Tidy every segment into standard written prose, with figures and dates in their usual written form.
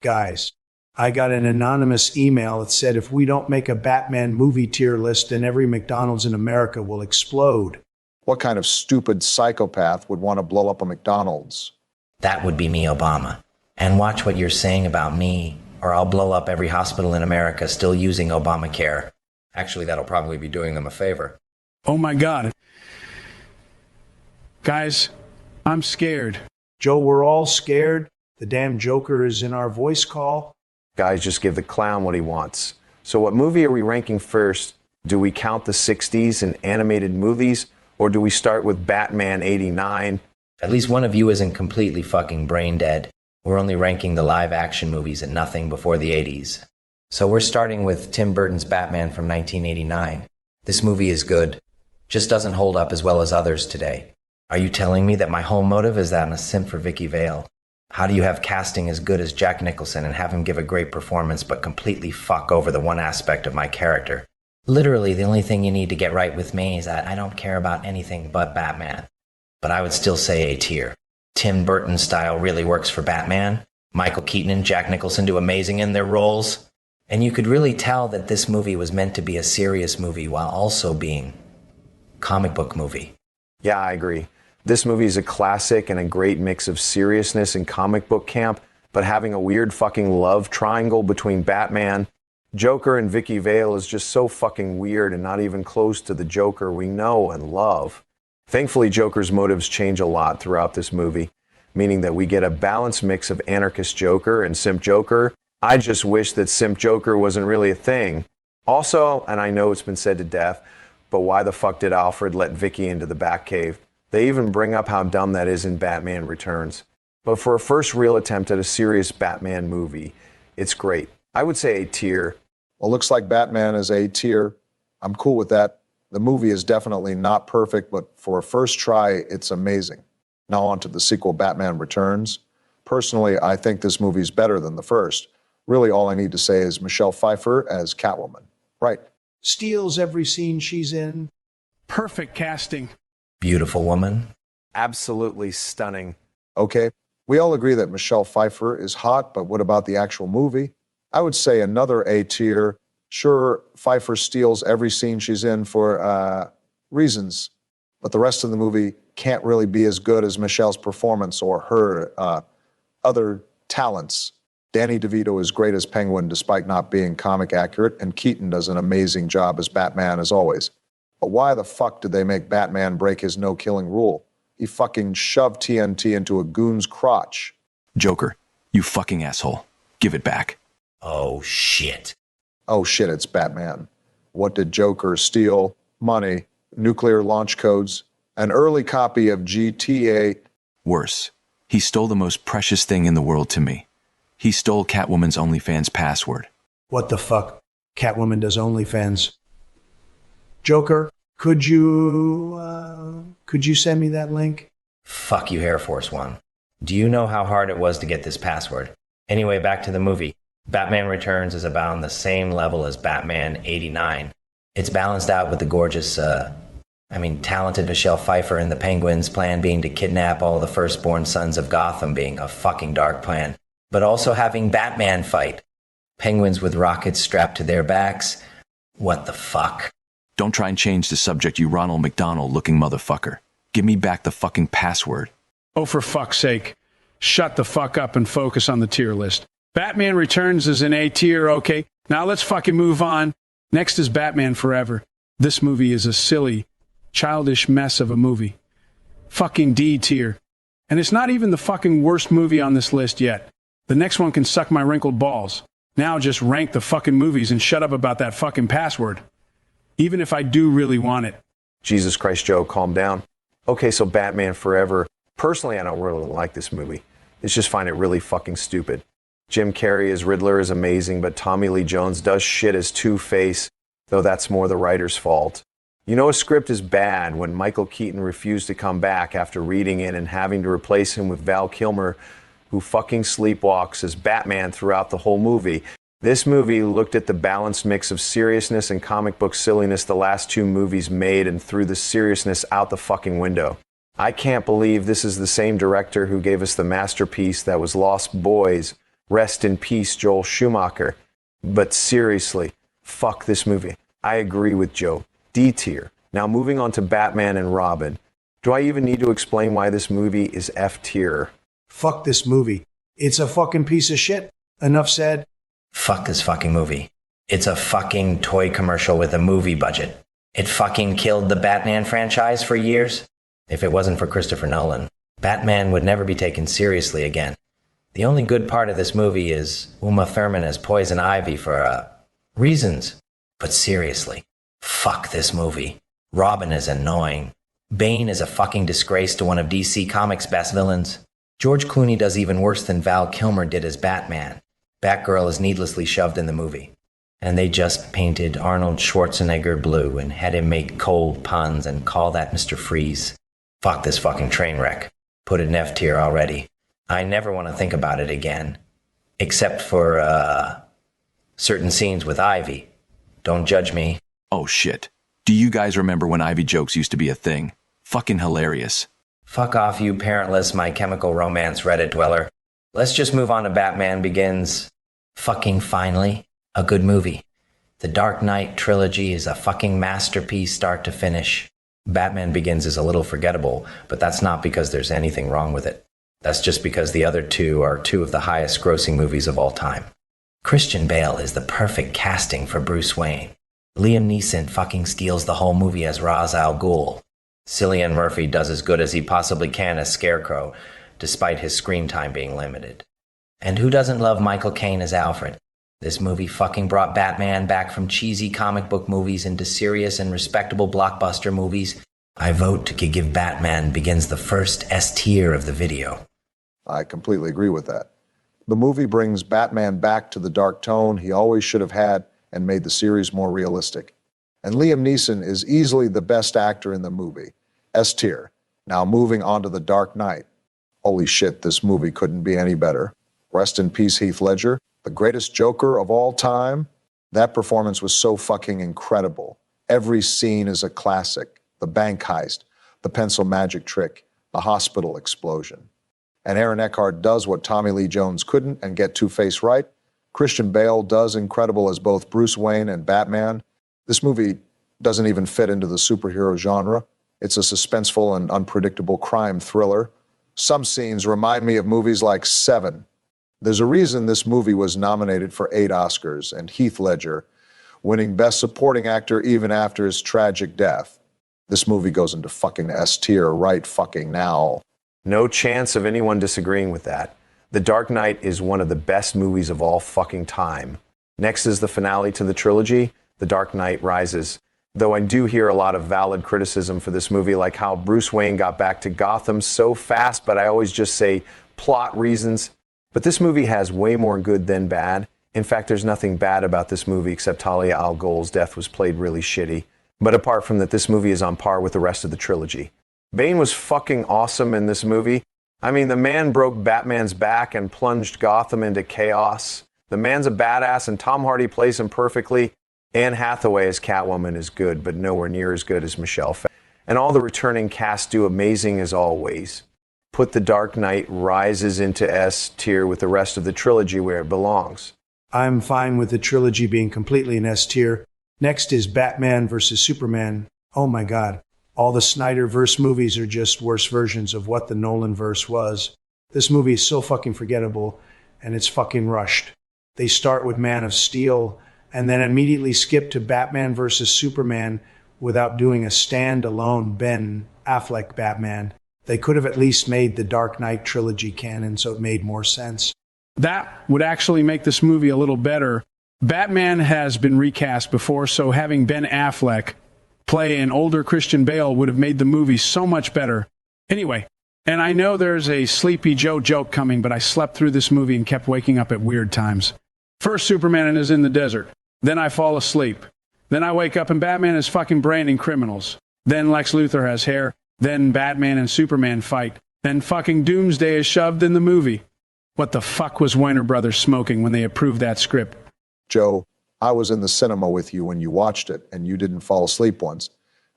Guys, I got an anonymous email that said if we don't make a Batman movie tier list, then every McDonald's in America will explode. What kind of stupid psychopath would want to blow up a McDonald's? That would be me, Obama. And watch what you're saying about me, or I'll blow up every hospital in America still using Obamacare. Actually, that'll probably be doing them a favor. Oh my God. Guys, I'm scared. Joe, we're all scared. The damn Joker is in our voice call. Guys, just give the clown what he wants. So what movie are we ranking first? Do we count the 60s and animated movies, or do we start with Batman 89? At least one of you isn't completely fucking brain dead. We're only ranking the live action movies and nothing before the 80s. So we're starting with Tim Burton's Batman from 1989. This movie is good, just doesn't hold up as well as others today. Are you telling me that my whole motive is that I'm a simp for Vicky Vale? How do you have casting as good as Jack Nicholson and have him give a great performance but completely fuck over the one aspect of my character? Literally, the only thing you need to get right with me is that I don't care about anything but Batman. But I would still say A tier. Tim Burton's style really works for Batman. Michael Keaton and Jack Nicholson do amazing in their roles. And you could really tell that this movie was meant to be a serious movie while also being comic book movie. Yeah, I agree. This movie is a classic and a great mix of seriousness and comic book camp, but having a weird fucking love triangle between Batman, Joker, and Vicky Vale is just so fucking weird and not even close to the Joker we know and love. Thankfully, Joker's motives change a lot throughout this movie, meaning that we get a balanced mix of anarchist Joker and simp Joker. I just wish that simp Joker wasn't really a thing. Also, and I know it's been said to death, but why the fuck did Alfred let Vicky into the Batcave? They even bring up how dumb that is in Batman Returns. But for a first real attempt at a serious Batman movie, it's great. I would say A tier. Well, looks like Batman is A tier. I'm cool with that. The movie is definitely not perfect, but for a first try, it's amazing. Now on to the sequel, Batman Returns. Personally, I think this movie is better than the first. Really, all I need to say is Michelle Pfeiffer as Catwoman. Right. Steals every scene she's in. Perfect casting. Beautiful woman. Absolutely stunning. Okay, we all agree that Michelle Pfeiffer is hot, but what about the actual movie? I would say another A tier. Sure, Pfeiffer steals every scene she's in for reasons, but the rest of the movie can't really be as good as Michelle's performance or her other talents. Danny DeVito is great as Penguin despite not being comic accurate, and Keaton does an amazing job as Batman as always. But why the fuck did they make Batman break his no-killing rule? He fucking shoved TNT into a goon's crotch. Joker, you fucking asshole. Give it back. Oh, shit. Oh shit, it's Batman. What did Joker steal? Money, nuclear launch codes, an early copy of GTA. Worse, he stole the most precious thing in the world to me. He stole Catwoman's OnlyFans password. What the fuck? Catwoman does OnlyFans. Joker, could you send me that link? Fuck you, Air Force One. Do you know how hard it was to get this password? Anyway, back to the movie. Batman Returns is about on the same level as Batman 89. It's balanced out with the gorgeous, talented Michelle Pfeiffer and the Penguin's plan being to kidnap all the firstborn sons of Gotham being a fucking dark plan. But also having Batman fight. Penguins with rockets strapped to their backs. What the fuck? Don't try and change the subject, you Ronald McDonald-looking motherfucker. Give me back the fucking password. Oh, for fuck's sake. Shut the fuck up and focus on the tier list. Batman Returns is an A tier, okay? Now let's fucking move on. Next is Batman Forever. This movie is a silly, childish mess of a movie. Fucking D tier. And it's not even the fucking worst movie on this list yet. The next one can suck my wrinkled balls. Now just rank the fucking movies and shut up about that fucking password. Even if I do really want it. Jesus Christ, Joe, calm down. Okay, so Batman Forever. Personally, I don't really like this movie. I just find it really fucking stupid. Jim Carrey as Riddler is amazing, but Tommy Lee Jones does shit as Two-Face, though that's more the writer's fault. You know a script is bad when Michael Keaton refused to come back after reading it and having to replace him with Val Kilmer, who fucking sleepwalks as Batman throughout the whole movie. This movie looked at the balanced mix of seriousness and comic book silliness the last two movies made and threw the seriousness out the fucking window. I can't believe this is the same director who gave us the masterpiece that was Lost Boys, Rest in peace, Joel Schumacher. But seriously, fuck this movie. I agree with Joe. D tier. Now moving on to Batman and Robin. Do I even need to explain why this movie is F tier? Fuck this movie. It's a fucking piece of shit. Enough said. Fuck this fucking movie. It's a fucking toy commercial with a movie budget. It fucking killed the Batman franchise for years. If it wasn't for Christopher Nolan, Batman would never be taken seriously again. The only good part of this movie is Uma Thurman as Poison Ivy for, reasons. But seriously, fuck this movie. Robin is annoying. Bane is a fucking disgrace to one of DC Comics' best villains. George Clooney does even worse than Val Kilmer did as Batman. Batgirl is needlessly shoved in the movie. And they just painted Arnold Schwarzenegger blue and had him make cold puns and call that Mr. Freeze. Fuck this fucking train wreck. Put it in F tier already. I never want to think about it again. Except for, certain scenes with Ivy. Don't judge me. Oh shit. Do you guys remember when Ivy jokes used to be a thing? Fucking hilarious. Fuck off, you parentless My Chemical Romance Reddit dweller. Let's just move on to Batman Begins. Fucking finally. A good movie. The Dark Knight trilogy is a fucking masterpiece start to finish. Batman Begins is a little forgettable, but that's not because there's anything wrong with it. That's just because the other two are two of the highest grossing movies of all time. Christian Bale is the perfect casting for Bruce Wayne. Liam Neeson fucking steals the whole movie as Ra's al Ghul. Cillian Murphy does as good as he possibly can as Scarecrow, despite his screen time being limited. And who doesn't love Michael Caine as Alfred? This movie fucking brought Batman back from cheesy comic book movies into serious and respectable blockbuster movies. I vote to give Batman Begins the first S tier of the video. I completely agree with that. The movie brings Batman back to the dark tone he always should have had and made the series more realistic. And Liam Neeson is easily the best actor in the movie. S tier. Now moving on to The Dark Knight. Holy shit, this movie couldn't be any better. Rest in peace, Heath Ledger. The greatest Joker of all time. That performance was so fucking incredible. Every scene is a classic. The bank heist, the pencil magic trick, the hospital explosion. And Aaron Eckhart does what Tommy Lee Jones couldn't and get Two-Face right. Christian Bale does incredible as both Bruce Wayne and Batman. This movie doesn't even fit into the superhero genre. It's a suspenseful and unpredictable crime thriller. Some scenes remind me of movies like Seven. There's a reason this movie was nominated for 8 Oscars, and Heath Ledger winning Best Supporting Actor even after his tragic death. This movie goes into fucking S tier right fucking now. No chance of anyone disagreeing with that. The Dark Knight is one of the best movies of all fucking time. Next is the finale to the trilogy, The Dark Knight Rises. Though I do hear a lot of valid criticism for this movie, like how Bruce Wayne got back to Gotham so fast, but I always just say plot reasons. But this movie has way more good than bad. In fact, there's nothing bad about this movie except Talia al Ghul's death was played really shitty. But apart from that, this movie is on par with the rest of the trilogy. Bane was fucking awesome in this movie. I mean, the man broke Batman's back and plunged Gotham into chaos. The man's a badass and Tom Hardy plays him perfectly. Anne Hathaway as Catwoman is good, but nowhere near as good as Michelle Pfeiffer. And all the returning cast do amazing as always. Put The Dark Knight Rises into S tier with the rest of the trilogy where it belongs. I'm fine with the trilogy being completely in S tier. Next is Batman vs. Superman. Oh my god. All the Snyderverse movies are just worse versions of what the Nolanverse was. This movie is so fucking forgettable, and it's fucking rushed. They start with Man of Steel, and then immediately skip to Batman vs. Superman without doing a standalone Ben Affleck Batman. They could have at least made the Dark Knight trilogy canon so it made more sense. That would actually make this movie a little better. Batman has been recast before, so having Ben Affleck play an older Christian Bale would have made the movie so much better. Anyway, and I know there's a Sleepy Joe joke coming, but I slept through this movie and kept waking up at weird times. First, Superman is in the desert. Then I fall asleep. Then I wake up and Batman is fucking branding criminals. Then Lex Luthor has hair. Then Batman and Superman fight. Then fucking Doomsday is shoved in the movie. What the fuck was Warner Brothers smoking when they approved that script? Joe, I was in the cinema with you when you watched it, and you didn't fall asleep once.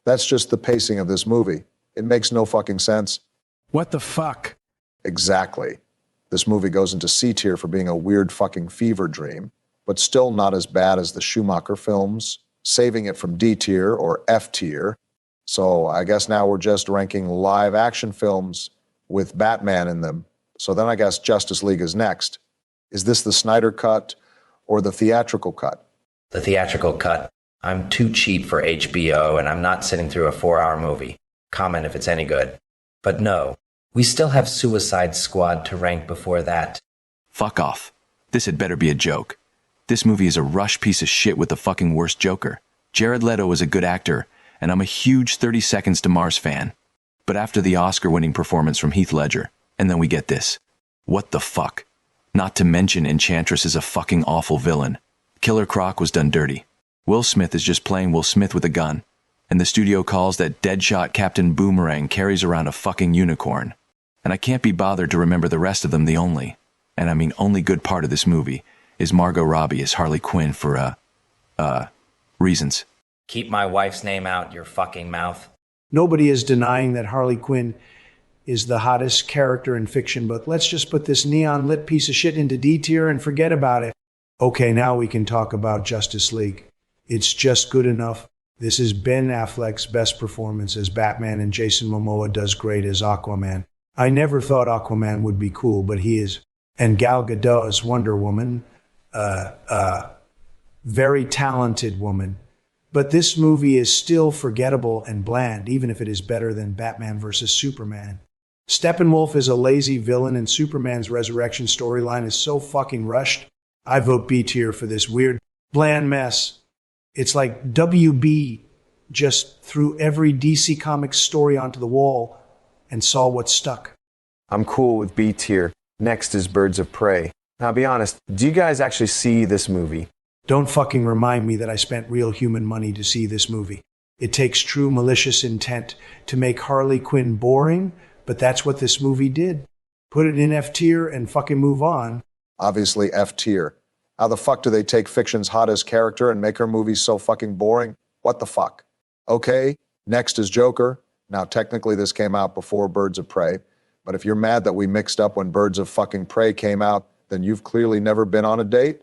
That's just the pacing of this movie. It makes no fucking sense. What the fuck? Exactly. This movie goes into C tier for being a weird fucking fever dream, but still not as bad as the Schumacher films, saving it from D tier or F tier. So I guess now we're just ranking live action films with Batman in them. So then I guess Justice League is next. Is this the Snyder cut or the theatrical cut? The theatrical cut. I'm too cheap for HBO, and I'm not sitting through a 4-hour movie. Comment if it's any good. But no, we still have Suicide Squad to rank before that. Fuck off. This had better be a joke. This movie is a rush piece of shit with the fucking worst Joker. Jared Leto is a good actor, and I'm a huge 30 Seconds to Mars fan. But after the Oscar-winning performance from Heath Ledger, and then we get this. What the fuck? Not to mention Enchantress is a fucking awful villain. Killer Croc was done dirty. Will Smith is just playing Will Smith with a gun, and the studio calls that Deadshot Captain Boomerang carries around a fucking unicorn. And I can't be bothered to remember the rest of them. The only, and I mean only good part of this movie is Margot Robbie as Harley Quinn for, reasons. Keep my wife's name out your fucking mouth. Nobody is denying that Harley Quinn is the hottest character in fiction, but let's just put this neon-lit piece of shit into D tier and forget about it. Okay, now we can talk about Justice League. It's just good enough. This is Ben Affleck's best performance as Batman, and Jason Momoa does great as Aquaman. I never thought Aquaman would be cool, but he is. And Gal Gadot as Wonder Woman, very talented woman. But this movie is still forgettable and bland, even if it is better than Batman vs. Superman. Steppenwolf is a lazy villain, and Superman's resurrection storyline is so fucking rushed. I vote B tier for this weird, bland mess. It's like WB just threw every DC Comics story onto the wall and saw what stuck. I'm cool with B tier. Next is Birds of Prey. Now, be honest, do you guys actually see this movie? Don't fucking remind me that I spent real human money to see this movie. It takes true malicious intent to make Harley Quinn boring, but that's what this movie did. Put it in F tier and fucking move on. Obviously F tier. How the fuck do they take fiction's hottest character and make her movies so fucking boring? What the fuck? Okay, next is Joker. Now, technically this came out before Birds of Prey, but if you're mad that we mixed up when Birds of fucking Prey came out, then you've clearly never been on a date.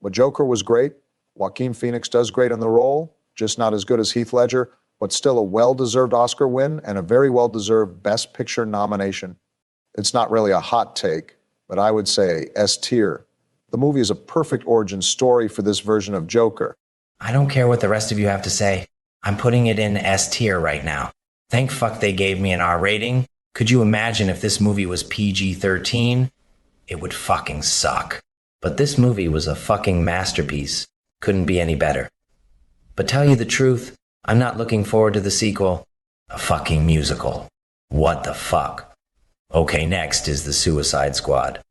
But Joker was great. Joaquin Phoenix does great in the role, just not as good as Heath Ledger, but still a well-deserved Oscar win and a very well-deserved Best Picture nomination. It's not really a hot take, but I would say S tier. The movie is a perfect origin story for this version of Joker. I don't care what the rest of you have to say. I'm putting it in S tier right now. Thank fuck they gave me an R rating. Could you imagine if this movie was PG-13? It would fucking suck. But this movie was a fucking masterpiece. Couldn't be any better. But tell you the truth, I'm not looking forward to the sequel. A fucking musical. What the fuck? Okay, next is the Suicide Squad,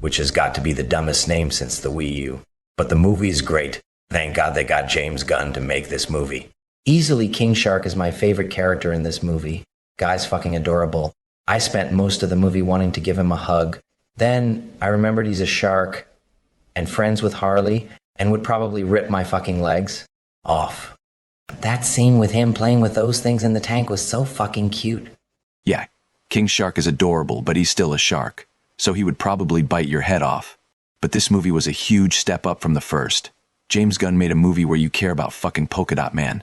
which has got to be the dumbest name since the Wii U. But the movie's great. Thank God they got James Gunn to make this movie. Easily King Shark is my favorite character in this movie. Guy's fucking adorable. I spent most of the movie wanting to give him a hug. Then I remembered he's a shark and friends with Harley and would probably rip my fucking legs off. That scene with him playing with those things in the tank was so fucking cute. Yeah, King Shark is adorable, but he's still a shark, so he would probably bite your head off. But this movie was a huge step up from the first. James Gunn made a movie where you care about fucking Polka Dot Man.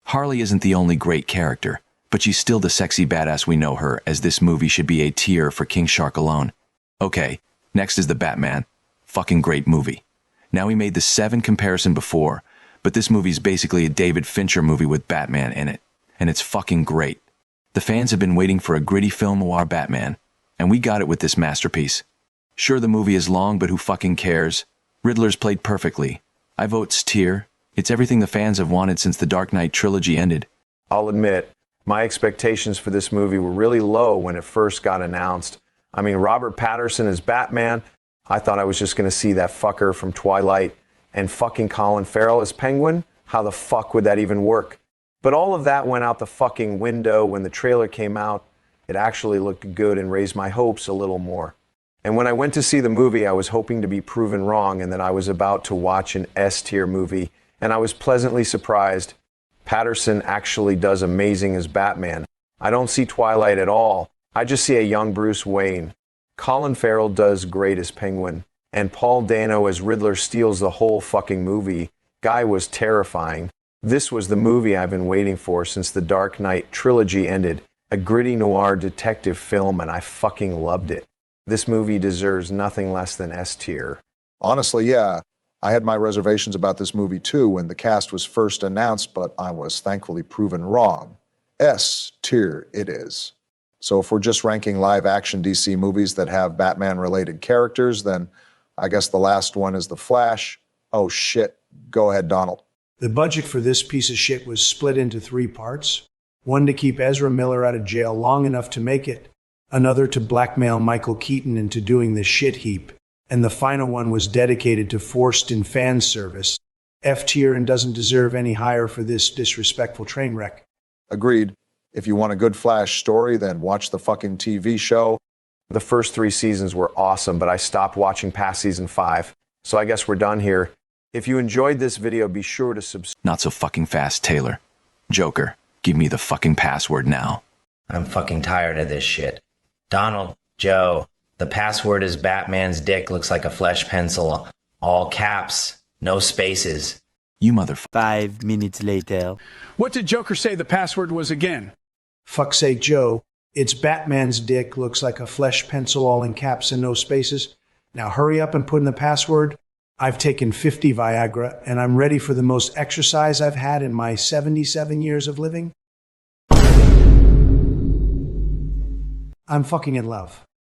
Harley isn't the only great character, but she's still the sexy badass we know her, as this movie should be a tier for King Shark alone. Okay, next is The Batman. Fucking great movie. Now, we made the 7 comparison before, but this movie's basically a David Fincher movie with Batman in it, and it's fucking great. The fans have been waiting for a gritty film noir Batman, and we got it with this masterpiece. Sure, the movie is long, but who fucking cares? Riddler's played perfectly. I vote S tier. It's everything the fans have wanted since the Dark Knight trilogy ended. I'll admit, my expectations for this movie were really low when it first got announced. I mean, Robert Pattinson as Batman, I thought I was just going to see that fucker from Twilight, and fucking Colin Farrell as Penguin. How the fuck would that even work? But all of that went out the fucking window when the trailer came out. It actually looked good and raised my hopes a little more. And when I went to see the movie, I was hoping to be proven wrong and that I was about to watch an S-tier movie, and I was pleasantly surprised. Patterson actually does amazing as Batman. I don't see Twilight at all. I just see a young Bruce Wayne. Colin Farrell does great as Penguin, and Paul Dano as Riddler steals the whole fucking movie. Guy was terrifying. This was the movie I've been waiting for since the Dark Knight trilogy ended. A gritty noir detective film, and I fucking loved it. This movie deserves nothing less than S tier. Honestly, yeah. I had my reservations about this movie too when the cast was first announced, but I was thankfully proven wrong. S tier it is. So if we're just ranking live-action DC movies that have Batman-related characters, then I guess the last one is The Flash. Oh shit. Go ahead, Donald. The budget for this piece of shit was split into 3 parts. One to keep Ezra Miller out of jail long enough to make it, another to blackmail Michael Keaton into doing the shit heap, and the final one was dedicated to forced-in fan service. F tier and doesn't deserve any higher for this disrespectful train wreck. Agreed. If you want a good Flash story, then watch the fucking TV show. The first 3 seasons were awesome, but I stopped watching past season 5. So I guess we're done here. If you enjoyed this video, be sure to subscribe. Not so fucking fast, Taylor. Joker, give me the fucking password now. I'm fucking tired of this shit. Donald, Joe, the password is Batman's dick looks like a flesh pencil. All caps, no spaces. You motherfucker. 5 minutes later. What did Joker say the password was again? Fuck's sake, Joe. It's Batman's dick looks like a flesh pencil all in caps and no spaces. Now hurry up and put in the password. I've taken 50 Viagra, and I'm ready for the most exercise I've had in my 77 years of living. I'm fucking in love.